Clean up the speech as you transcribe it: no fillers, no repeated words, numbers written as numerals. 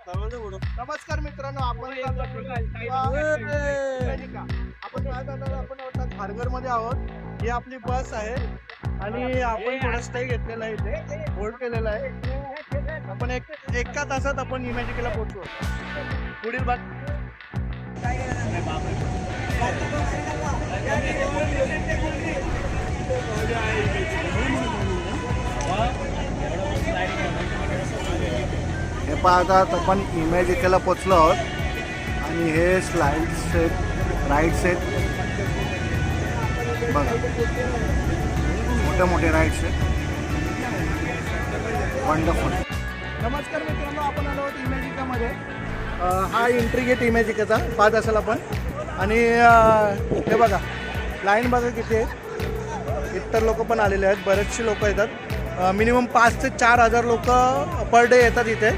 नमस्कार मित्रांनो, आपण आता खारघर मध्ये आहोत. ही आपली बस आहे आणि आपण थोडा स्टे घेतलेला आहे, इथे होल्ड केलेला आहे. आपण एका तासात आपण इमॅजिकेला पोहोचू. पुढील भाग हे पाहता आपण इमॅजिकेला पोचलो आहोत आणि हे स्लाइड्स आहेत, राईड्स आहेत बघा, मोठे मोठे राईड्स आहेत. वंडरफुल. नमस्कार मित्रांनो, आपण आलो आहोत इमॅजिकामध्ये. हा एंट्री गेट इमॅजिकाचा पाहत असेल आपण. आणि हे बघा लाईन बघा किती आहे. इतर लोक पण आलेले आहेत, बरेचसे लोक येतात. मिनिमम 5 ते 4 हजार लोक पर डे येतात इथे.